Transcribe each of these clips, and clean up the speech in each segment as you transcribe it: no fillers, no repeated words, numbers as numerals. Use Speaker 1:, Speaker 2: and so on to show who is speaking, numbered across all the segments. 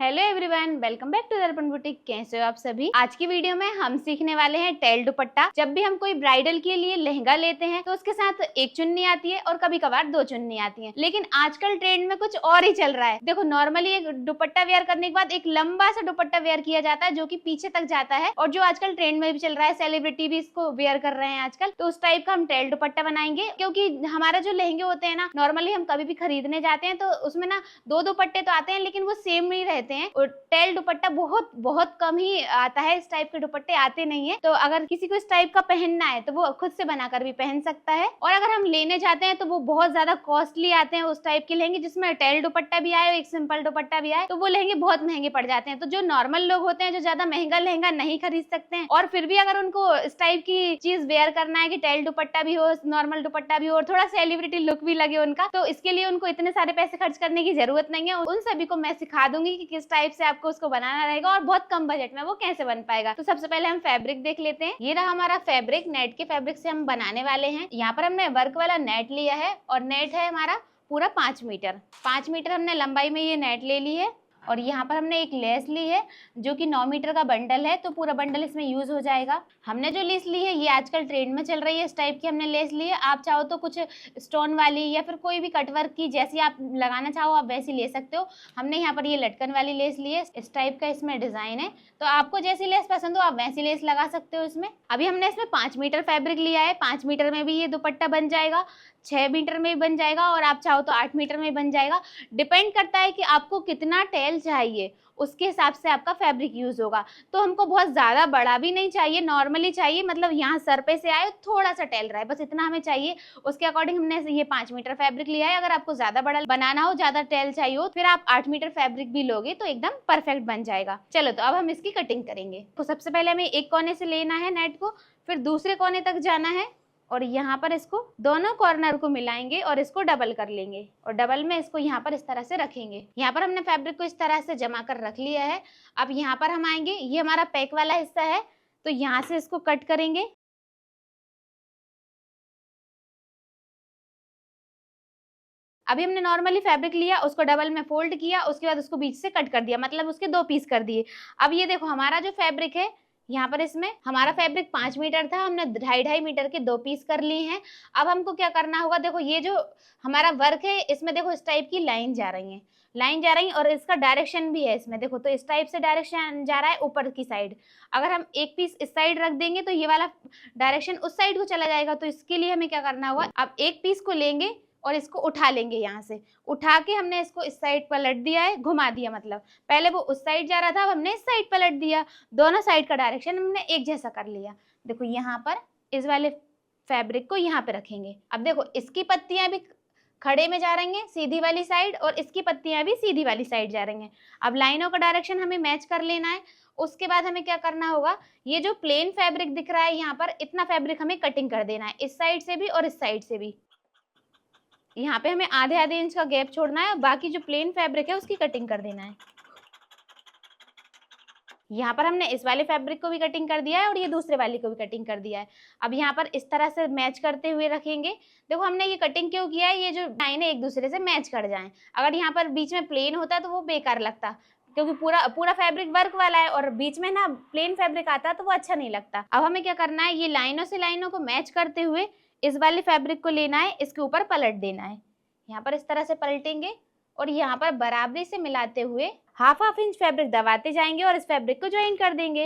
Speaker 1: Hello everyone, welcome back to Darpan boutique. कैसे हो आप सभी। आज की वीडियो में हम सीखने वाले हैं टेल दुपट्टा। जब भी हम कोई ब्राइडल के लिए लहंगा लेते हैं तो उसके साथ एक चुन्नी आती है और कभी कभार दो चुन्नी आती है, लेकिन आजकल ट्रेंड में कुछ और ही चल रहा है। देखो, नॉर्मली एक दुपट्टा वेयर करने के बाद एक लंबा सा दुपट्टा वेयर किया जाता है जो की पीछे तक जाता है, और जो आजकल ट्रेंड में भी चल रहा है, सेलिब्रिटी भी इसको वेयर कर रहे हैं आजकल। तो उस टाइप का हम टेल दुपट्टा बनाएंगे, क्योंकि हमारा जो लहंगे होते हैं ना, नॉर्मली हम कभी भी खरीदने जाते हैं तो उसमें ना दो दुपट्टे तो आते हैं लेकिन वो सेम नहीं रहते हैं। और टेल दुपट्टा बहुत बहुत कम ही आता है, इस टाइप के दुपट्टे आते नहीं है। तो अगर किसी को इस टाइप का पहनना है तो वो खुद से बनाकर भी पहन सकता है। और अगर हम लेने जाते हैं तो वो बहुत ज्यादा कॉस्टली आते हैं उस टाइप के लहंगे जिसमें टेल दुपट्टा भी आए और एक सिंपल दुपट्टा भी आए, तो वो लहंगे बहुत महंगे पड़ जाते हैं। तो जो नॉर्मल लोग होते हैं, जो ज्यादा महंगा लहंगा नहीं खरीद सकते हैं और फिर भी अगर उनको इस टाइप की चीज वेयर करना है कि टेल दुपट्टा भी हो, नॉर्मल दुपट्टा भी हो और थोड़ा सेलिब्रिटी लुक भी लगे उनका, तो इसके लिए उनको इतने सारे पैसे खर्च करने की जरूरत नहीं है। उन सभी को मैं सिखा दूंगी कि किस टाइप से आपको उसको बनाना रहेगा और बहुत कम बजट में वो कैसे बन पाएगा। तो सबसे पहले हम फैब्रिक देख लेते हैं। ये रहा हमारा फैब्रिक। नेट के फैब्रिक से हम बनाने वाले हैं। यहाँ पर हमने वर्क वाला नेट लिया है और नेट है हमारा पूरा 5 मीटर। 5 मीटर हमने लंबाई में ये नेट ले ली है। और यहाँ पर हमने एक लेस ली है जो कि 9 मीटर का बंडल है, तो पूरा बंडल इसमें यूज हो जाएगा। हमने जो लेस ली है ये आजकल ट्रेंड में चल रही है, इस टाइप की हमने लेस ली है। आप चाहो तो कुछ स्टोन वाली या फिर कोई भी कटवर्क की जैसी आप लगाना चाहो आप वैसी ले सकते हो। हमने यहाँ पर ये लटकन वाली लेस ली है, इस टाइप का इसमें डिजाइन है, तो आपको जैसी लेस पसंद हो आप वैसी लेस लगा सकते हो इसमें। अभी हमने इसमें 5 मीटर फैब्रिक लिया है। 5 मीटर में भी ये दुपट्टा बन जाएगा, 6 मीटर में भी बन जाएगा और आप चाहो तो 8 मीटर में बन जाएगा। डिपेंड करता है कि आपको कितना टेल चाहिए, उसके हिसाब से आपका फैब्रिक यूज होगा। तो हमको बहुत ज्यादा बड़ा भी नहीं चाहिए, नॉर्मली चाहिए, मतलब यहाँ सर पे से आए थोड़ा सा टेल रहा है, बस इतना हमें चाहिए। उसके अकॉर्डिंग हमने ये 5 मीटर फैब्रिक लिया है। अगर आपको ज्यादा बड़ा बनाना हो, ज्यादा टेल चाहिए हो, फिर आप 8 मीटर फैब्रिक भी लोगे तो एकदम परफेक्ट बन जाएगा। चलो, तो अब हम इसकी कटिंग करेंगे। तो सबसे पहले हमें एक कोने से लेना है नेट को, फिर दूसरे कोने तक जाना है और यहाँ पर इसको दोनों कॉर्नर को मिलाएंगे और इसको डबल कर लेंगे और डबल में इसको यहाँ पर इस तरह से रखेंगे। यहाँ पर हमने फैब्रिक को इस तरह से जमा कर रख लिया है। अब यहाँ पर हम आएंगे, ये हमारा पैक वाला हिस्सा है, तो यहाँ से इसको कट करेंगे। अभी हमने नॉर्मली फैब्रिक लिया, उसको डबल में फोल्ड किया, उसके बाद उसको बीच से कट कर दिया, मतलब उसके 2 पीस कर दिए। अब ये देखो हमारा जो फैब्रिक है, यहाँ पर इसमें हमारा फैब्रिक 5 मीटर था, हमने 2.5 मीटर के 2 पीस कर लिए हैं। अब हमको क्या करना होगा, देखो ये जो हमारा वर्क है इसमें देखो इस टाइप की लाइन जा रही है, लाइन जा रही है और इसका डायरेक्शन भी है इसमें, देखो तो इस टाइप से डायरेक्शन जा रहा है ऊपर की साइड। अगर हम एक पीस इस साइड रख देंगे तो ये वाला डायरेक्शन उस साइड को चला जाएगा। तो इसके लिए हमें क्या करना होगा, अब एक पीस को लेंगे और इसको उठा लेंगे। यहाँ से उठा के हमने इसको इस साइड पलट दिया है, घुमा दिया, मतलब पहले वो उस साइड जा रहा था, अब हमने इस साइड पलट दिया। दोनों साइड का डायरेक्शन हमने एक जैसा कर लिया। देखो यहाँ पर इस वाले फैब्रिक को यहाँ पे रखेंगे। अब देखो इसकी पत्तियां भी खड़े में जा रही हैं सीधी वाली साइड और इसकी पत्तियां भी सीधी वाली साइड जा रही हैं। अब लाइनों का डायरेक्शन हमें मैच कर लेना है। उसके बाद हमें क्या करना होगा, ये जो प्लेन फैब्रिक दिख रहा है यहाँ पर, इतना फैब्रिक हमें कटिंग कर देना है, इस साइड से भी और इस साइड से भी। यहाँ पे हमें आधे आधे इंच का गैप छोड़ना है और बाकी जो प्लेन फैब्रिक है उसकी कटिंग कर देना है। यहाँ पर हमने इस वाले फैब्रिक को भी कटिंग कर दिया है और ये दूसरे वाले को भी कटिंग कर दिया है। अब यहाँ पर इस तरह से मैच करते हुए रखेंगे। देखो हमने ये कटिंग क्यों किया है, ये जो लाइन है एक दूसरे से मैच कर जाएं। अगर यहाँ पर बीच में प्लेन होता तो वो बेकार लगता, क्योंकि पूरा फैब्रिक वर्क वाला है और बीच में ना प्लेन फैब्रिक आता तो वो अच्छा नहीं लगता। अब हमें क्या करना है, ये लाइनों से लाइनों को मैच करते हुए इस वाले फैब्रिक को लेना है, इसके ऊपर पलट देना है। यहाँ पर इस तरह से पलटेंगे और यहाँ पर बराबरी से मिलाते हुए हाफ इंच फैब्रिक दबाते जाएंगे और इस फैब्रिक को ज्वाइन कर देंगे।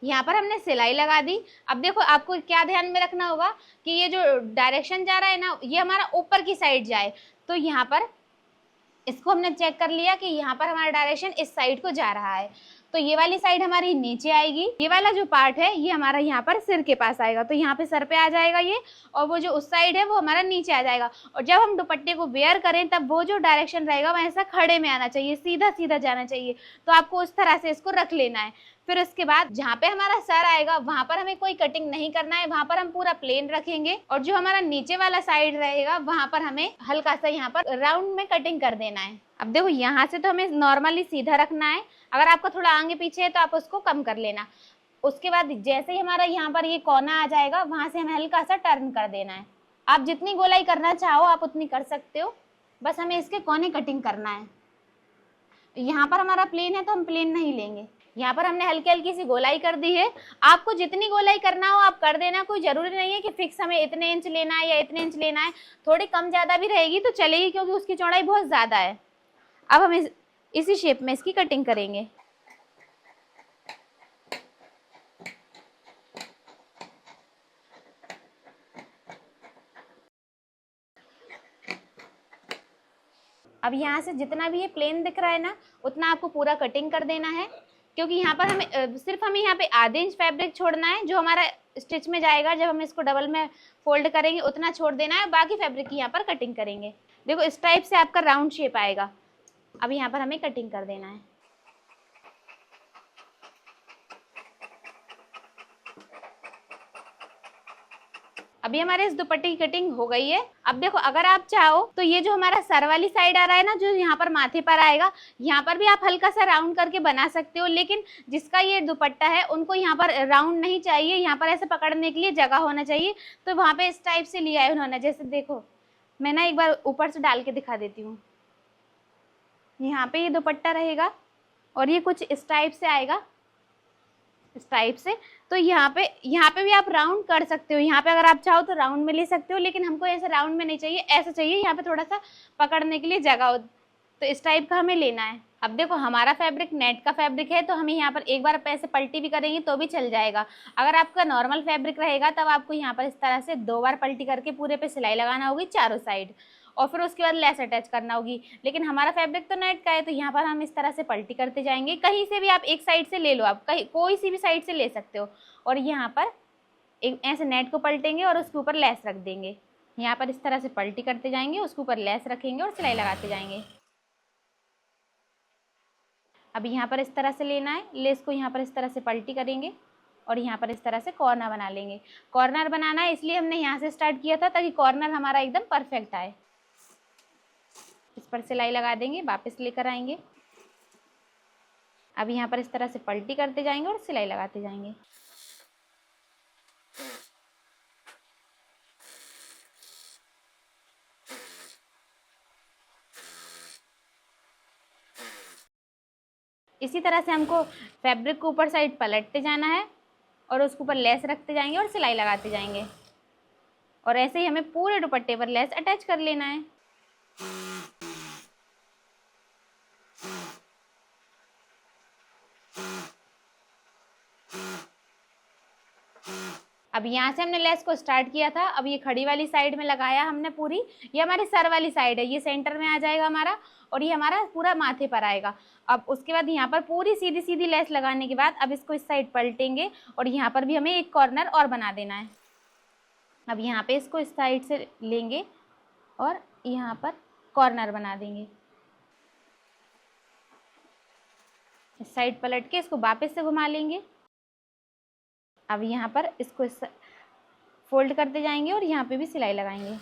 Speaker 1: यहाँ पर हमने सिलाई लगा दी। अब देखो आपको क्या ध्यान में रखना होगा कि ये जो डायरेक्शन जा रहा है ना, ये हमारा ऊपर की साइड जाए। तो यहाँ पर इसको हमने चेक कर लिया कि यहाँ पर हमारा डायरेक्शन इस साइड को जा रहा है, तो ये वाली साइड हमारी नीचे आएगी। ये वाला जो पार्ट है ये हमारा यहाँ पर सिर के पास आएगा, तो यहाँ पे सर पे आ जाएगा ये, और वो जो उस साइड है वो हमारा नीचे आ जाएगा। और जब हम दुपट्टे को वेयर करें तब वो जो डायरेक्शन रहेगा वह ऐसा खड़े में आना चाहिए, सीधा सीधा जाना चाहिए। तो आपको उस तरह से इसको रख लेना है। फिर उसके बाद जहाँ पे हमारा सर आएगा वहां पर हमें कोई कटिंग नहीं करना है, वहां पर हम पूरा प्लेन रखेंगे। और जो हमारा नीचे वाला साइड रहेगा वहां पर हमें हल्का सा यहाँ पर राउंड में कटिंग कर देना है। अब देखो यहाँ से तो हमें नॉर्मली सीधा रखना है, अगर आपका थोड़ा आगे पीछे है तो आप उसको कम कर लेना। उसके बाद जैसे ही हमारा यहाँ पर ये कोना आ जाएगा, वहां से हमें हल्का सा टर्न कर देना है। आप जितनी गोलाई करना चाहो आप उतनी कर सकते हो, बस हमें इसके कोने कटिंग करना है। यहाँ पर हमारा प्लेन है तो हम प्लेन नहीं लेंगे। यहाँ पर हमने हल्की हल्की सी गोलाई कर दी है। आपको जितनी गोलाई करना हो आप कर देना, कोई जरूरी नहीं है कि फिक्स हमें इतने इंच लेना है या इतने इंच लेना है। थोड़ी कम ज्यादा भी रहेगी तो चलेगी, क्योंकि उसकी चौड़ाई बहुत ज्यादा है। अब हम इसी शेप में इसकी कटिंग करेंगे। अब यहाँ से जितना भी ये प्लेन दिख रहा है ना, उतना आपको पूरा कटिंग कर देना है, क्योंकि यहाँ पर हमें यहाँ पे आधे इंच फैब्रिक छोड़ना है, जो हमारा स्टिच में जाएगा जब हम इसको डबल में फोल्ड करेंगे उतना छोड़ देना है। बाकी फैब्रिक की यहाँ पर कटिंग करेंगे। देखो इस टाइप से आपका राउंड शेप आएगा। अब यहाँ पर हमें कटिंग कर देना है। अभी हमारे इस दुपट्टे की कटिंग हो गई है। अब देखो अगर आप चाहो तो ये जो हमारा सर वाली साइड आ रहा है ना, जो यहाँ पर माथे पर आएगा, यहाँ पर भी आप हल्का सा राउंड करके बना सकते हो। लेकिन जिसका ये दुपट्टा है उनको यहाँ पर राउंड नहीं चाहिए, यहाँ पर ऐसे पकड़ने के लिए जगह होना चाहिए। तो वहाँ पे इस टाइप से लिया है उन्होंने। जैसे देखो मैं ना एक बार ऊपर से डाल के दिखा देती हूँ। यहाँ पे ये दुपट्टा रहेगा और ये कुछ इस टाइप से आएगा, इस टाइप से। तो यहाँ पे भी आप राउंड कर सकते हो। यहाँ पे अगर आप चाहो तो राउंड में ले सकते हो, लेकिन हमको ऐसे राउंड में नहीं चाहिए, ऐसा चाहिए यहाँ पे थोड़ा सा पकड़ने के लिए जगह हो। तो इस टाइप का हमें लेना है। अब देखो हमारा फैब्रिक नेट का फैब्रिक है, तो हमें यहाँ पर एक बार ऐसे पलटी भी करेंगे तो भी चल जाएगा। अगर आपका नॉर्मल फैब्रिक रहेगा तब आपको यहाँ पर इस तरह से 2 बार पलटी करके पूरे पे सिलाई लगाना होगी चारों साइड, और फिर उसके बाद लेस अटैच करना होगी। लेकिन हमारा फैब्रिक तो नेट का है, तो यहाँ पर हम इस तरह से पलटी करते जाएंगे। कहीं से भी आप एक साइड से ले लो, आप कहीं कोई सी भी साइड से ले सकते हो। और यहाँ पर एक ऐसे नेट को पलटेंगे और उसके ऊपर लेस रख देंगे। यहाँ पर इस तरह से पलटी करते जाएंगे, उसके ऊपर लेस रखेंगे और सिलाई लगाते जाएंगे। अब यहाँ पर इस तरह से लेना है, लेस को यहाँ पर इस तरह से पलटी करेंगे और यहाँ पर इस तरह से कॉर्नर बना लेंगे। कॉर्नर बनाना है इसलिए हमने यहाँ से स्टार्ट किया था, ताकि कॉर्नर हमारा एकदम परफेक्ट आए। इस पर सिलाई लगा देंगे, वापस लेकर आएंगे। अब यहाँ पर इस तरह से पलटी करते जाएंगे और सिलाई लगाते जाएंगे। इसी तरह से हमको फैब्रिक को ऊपर साइड पलटते जाना है और उसके ऊपर लेस रखते जाएंगे और सिलाई लगाते जाएंगे। और ऐसे ही हमें पूरे दुपट्टे पर लेस अटैच कर लेना है। अब यहाँ से हमने लेस को स्टार्ट किया था, अब ये खड़ी वाली साइड में लगाया हमने पूरी। ये हमारी सर वाली साइड है, ये सेंटर में आ जाएगा हमारा, और ये हमारा पूरा माथे पर आएगा। अब उसके बाद यहाँ पर पूरी सीधी सीधी लेस लगाने के बाद अब इसको इस साइड पलटेंगे और यहाँ पर भी हमें एक कॉर्नर और बना देना है। अब यहाँ पे इसको इस साइड से लेंगे और यहाँ पर कॉर्नर बना देंगे। इस साइड पलट के इसको वापस से घुमा लेंगे। अब यहाँ पर इसको फोल्ड करते जाएंगे और यहाँ पे भी सिलाई लगाएंगे।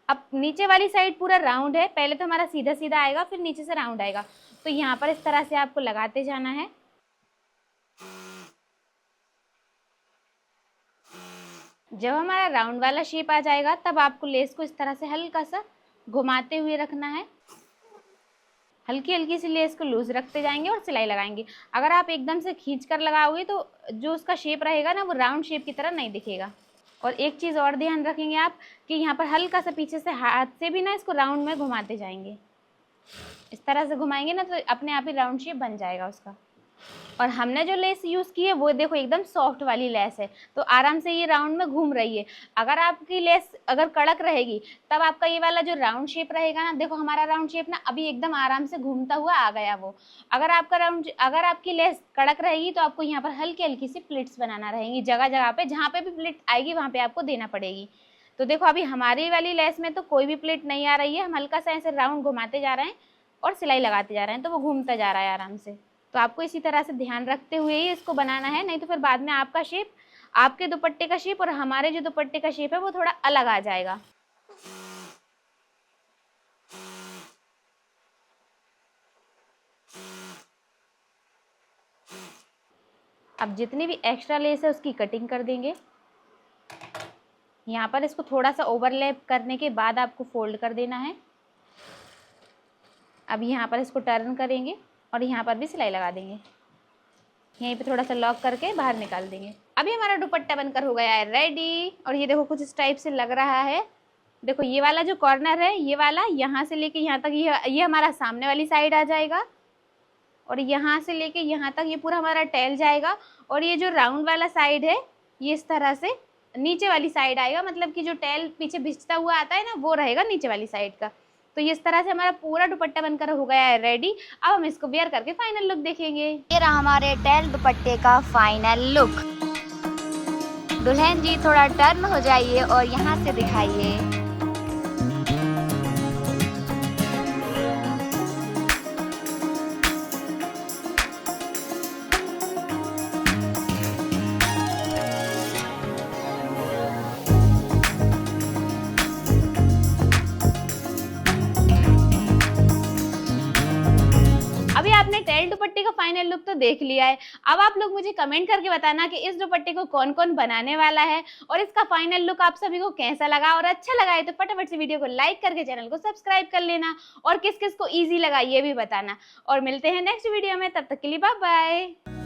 Speaker 1: अब नीचे वाली साइड पूरा राउंड है, पहले तो हमारा सीधा सीधा आएगा, फिर नीचे से राउंड आएगा। तो यहाँ पर इस तरह से आपको लगाते जाना है। जब हमारा राउंड वाला शेप आ जाएगा तब आपको लेस को इस तरह से हल्का सा घुमाते हुए रखना है। हल्की हल्की सी लेस को लूज रखते जाएंगे और सिलाई लगाएंगे। अगर आप एकदम से खींच कर लगाओगे तो जो उसका शेप रहेगा ना, वो राउंड शेप की तरह नहीं दिखेगा। और एक चीज़ और ध्यान रखेंगे आप कि यहाँ पर हल्का सा पीछे से हाथ से भी ना इसको राउंड में घुमाते जाएंगे। इस तरह से घुमाएंगे ना तो अपने आप ही राउंड शेप बन जाएगा उसका। और हमने जो लेस यूज़ की है वो देखो एकदम सॉफ्ट वाली लेस है, तो आराम से ये राउंड में घूम रही है। अगर आपकी लेस अगर कड़क रहेगी तब आपका ये वाला जो राउंड शेप रहेगा ना, देखो हमारा राउंड शेप ना अभी एकदम आराम से घूमता हुआ आ गया वो। अगर आपकी लेस कड़क रहेगी तो आपको यहाँ पर हल्की हल्की सी प्लिट्स बनाना रहेंगी। जगह जगह पे जहाँ पे भी प्लिट आएगी वहाँ पे आपको देना पड़ेगी। तो देखो अभी हमारी वाली लेस में तो कोई भी प्लिट नहीं आ रही है, हम हल्का सा ऐसे राउंड घुमाते जा रहे हैं और सिलाई लगाते जा रहे हैं, तो वो घूमता जा रहा है आराम से। तो आपको इसी तरह से ध्यान रखते हुए ही इसको बनाना है, नहीं तो फिर बाद में आपका शेप, आपके दुपट्टे का शेप और हमारे जो दुपट्टे का शेप है वो थोड़ा अलग आ जाएगा। अब जितनी भी एक्स्ट्रा लेस है उसकी कटिंग कर देंगे। यहाँ पर इसको थोड़ा सा ओवरलैप करने के बाद आपको फोल्ड कर देना है। अब यहाँ पर इसको टर्न करेंगे और यहाँ पर भी सिलाई लगा देंगे। यहीं पे थोड़ा सा लॉक करके बाहर निकाल देंगे। अभी हमारा दुपट्टा बनकर हो गया है रेडी। और ये देखो कुछ इस टाइप से लग रहा है। देखो ये वाला जो कॉर्नर है, ये वाला यहाँ से लेके यहाँ तक ये हमारा सामने वाली साइड आ जाएगा और यहाँ से लेके यहाँ तक ये पूरा हमारा टैल जाएगा। और ये जो राउंड वाला साइड है ये इस तरह से नीचे वाली साइड आएगा, मतलब कि जो टैल पीछे भिजता हुआ आता है ना वो रहेगा नीचे वाली साइड का। तो इस तरह से हमारा पूरा दुपट्टा बनकर हो गया है रेडी। अब हम इसको वेयर करके फाइनल लुक देखेंगे।
Speaker 2: ये रहा हमारे टैल दुपट्टे का फाइनल लुक। दुल्हन जी थोड़ा टर्न हो जाइए और यहाँ से दिखाइए।
Speaker 1: अभी आपने टैल दुपट्टे का फाइनल लुक तो देख लिया है। अब आप लोग मुझे कमेंट करके बताना कि इस दुपट्टे को कौन कौन बनाने वाला है और इसका फाइनल लुक आप सभी को कैसा लगा। और अच्छा लगा है तो फटाफट से वीडियो को लाइक करके चैनल को सब्सक्राइब कर लेना और किस किस को इजी लगा ये भी बताना। और मिलते हैं नेक्स्ट वीडियो में, तब तक के लिए बाय बाय।